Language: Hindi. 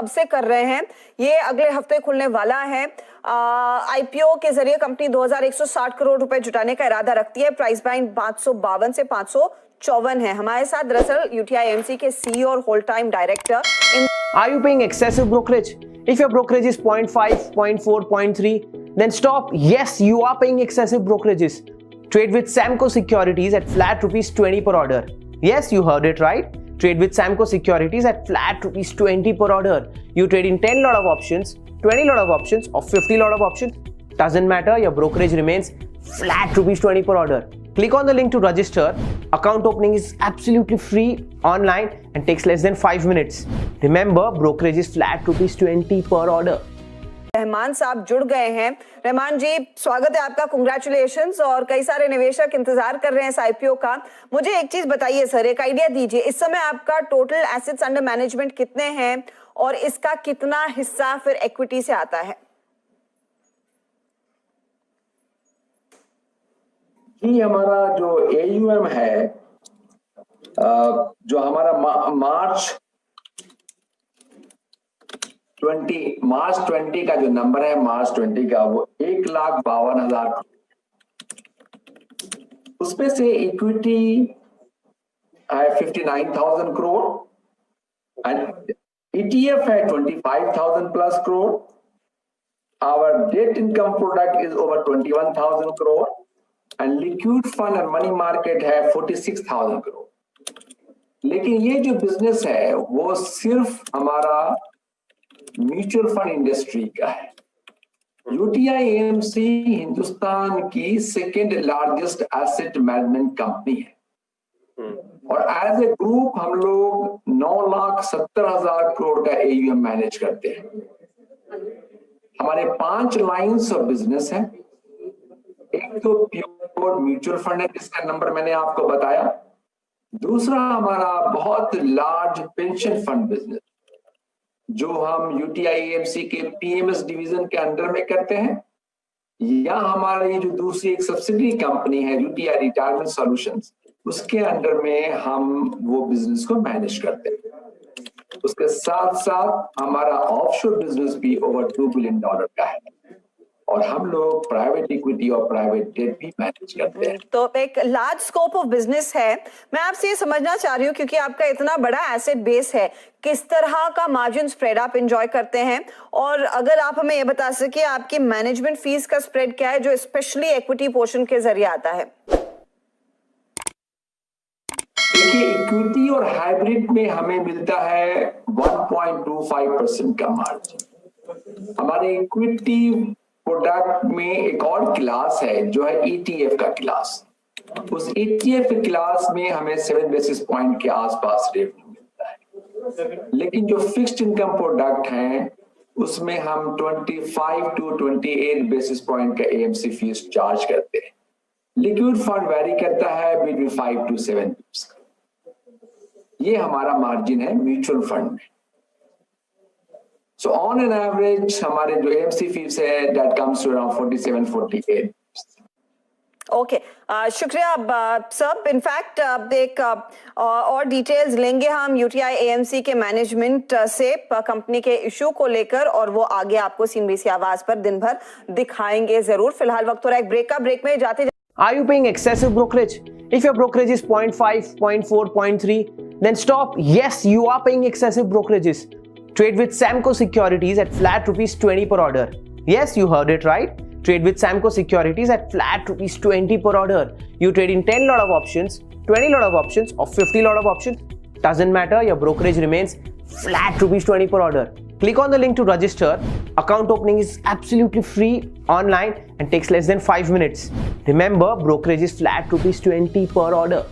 कब से कर रहे हैं, ये अगले हफ्ते खुलने वाला है। आईपीओ के जरिए कंपनी 2160 करोड़ रुपए जुटाने का इरादा रखती है। प्राइस बैंड 552 से 554 है। हमारे साथ दरअसल यूटीआई एएमसी के सीईओ और whole time director. Are you paying excessive brokerage? If your brokerage is 0.5, 0.4, 0.3, then stop. Yes, you are paying excessive brokerages. Trade with Samco Securities at flat rupees 20 per order. Yes, you heard it right. Trade with Samco Securities at flat rupees 20 per order. You trade in 10 lot of options, 20 lot of options, or 50 lot of options. Doesn't matter. Your brokerage remains flat rupees 20 per order. Click on the link to register. Account opening is absolutely free online and takes less than 5 minutes. Remember, brokerage is flat rupees 20 per order. Rahman साहब जुड़ गए हैं। रहमान जी, स्वागत है आपका, कांग्रेचुलेशंस। और कई सारे निवेशक इंतजार कर रहे हैं इस आईपीओ का। मुझे एक चीज बताइए सर, एक आइडिया दीजिए, इस समय आपका टोटल एसेट्स अंडर मैनेजमेंट कितने हैं और इसका कितना हिस्सा फिर इक्विटी से आता है? जी, हमारा जो एयूएम है, जो हमारा मार्च 20 का जो नंबर है, मार्च 20 का, वो 1,52,000। उसमें से इक्विटी है 59,000 करोड़ एंड ईटीएफ है 25,000 plus crore. Our debt income product is over 21,000 crore and liquid fund and money market है 46,000 करोड़। लेकिन ये जो बिजनेस है वो सिर्फ हमारा म्यूचुअल फंड इंडस्ट्री का है। यूटीआई एएमसी हिंदुस्तान की second largest asset management company है और एज ए ग्रुप हम लोग 9,70,000 करोड़ का एयूएम मैनेज करते हैं। हमारे 5 लाइंस ऑफ बिजनेस है। एक तो प्योर म्यूचुअल फंड है जिसका नंबर मैंने आपको बताया। दूसरा हमारा बहुत लार्ज पेंशन फंड बिजनेस जो हम यूटीआई एएमसी के पीएमएस डिवीजन के अंडर में करते हैं, या हमारी जो दूसरी एक सब्सिडरी कंपनी है यूटीआई रिटायरमेंट सॉल्यूशंस, उसके अंडर में हम वो बिजनेस को मैनेज करते हैं। उसके साथ साथ हमारा ऑफशोर बिजनेस भी ओवर $2 बिलियन का है और हम लोग प्राइवेट इक्विटी और प्राइवेट डेट भी मैनेज करते हैं। तो एक लार्ज स्कोप ऑफ बिजनेस है। मैं आपसे ये समझना चाह रही हूँ, क्योंकि आपका इतना बड़ा एसेट बेस है, किस तरह का मार्जिन स्प्रेड आप एंजॉय करते हैं, और अगर आप हमें ये बता सके आपकी मैनेजमेंट फीस का स्प्रेड क्या है जो स्पेशली इक्विटी पोर्शन के जरिए आता है? देखिए, इक्विटी और हाइब्रिड में हमें मिलता है 1.25% का मार्जिन। हमारे इक्विटी प्रोडक्ट में एक और क्लास है जो है ईटीएफ का क्लास। उस ईटीएफ के क्लास में हमें 7 बेसिस पॉइंट के आसपास रेवेन्यू मिलता है। लेकिन जो फिक्स्ड इनकम प्रोडक्ट हैं उसमें हम 25 to 28 बेसिस पॉइंट का एएमसी फीस चार्ज करते हैं। लिक्विड फंड वेरी करता है बिटवीन 5 to 7 बिप्स। ये हमारा मार्जिन है म्यूचुअल फंड में। So on an average हमारे जो AMC फीस है that comes to around 47-48. Okay, शुक्रिया सब। इनफैक्ट एक और डिटेल्स लेंगे हम यूटीआई एएमसी के मैनेजमेंट से कंपनी के इशू को लेकर, और वो आगे आपको सीएनबीसी आवाज पर दिन भर दिखाएंगे जरूर। फिलहाल वक्त हो रहा है ब्रेक का। ब्रेक में जाते Are you paying excessive brokerage? If your brokerage is 0.5, 0.4, 0.3, then stop. Yes, you are paying excessive brokerages. Trade with Samco Securities at flat rupees 20 per order. Yes, you heard it right. Trade with Samco Securities at flat rupees 20 per order. You trade in 10 lot of options, 20 lot of options, or 50 lot of options. Doesn't matter. Your brokerage remains flat rupees 20 per order. Click on the link to register. Account opening is absolutely free online and takes less than 5 minutes. Remember, brokerage is flat rupees 20 per order.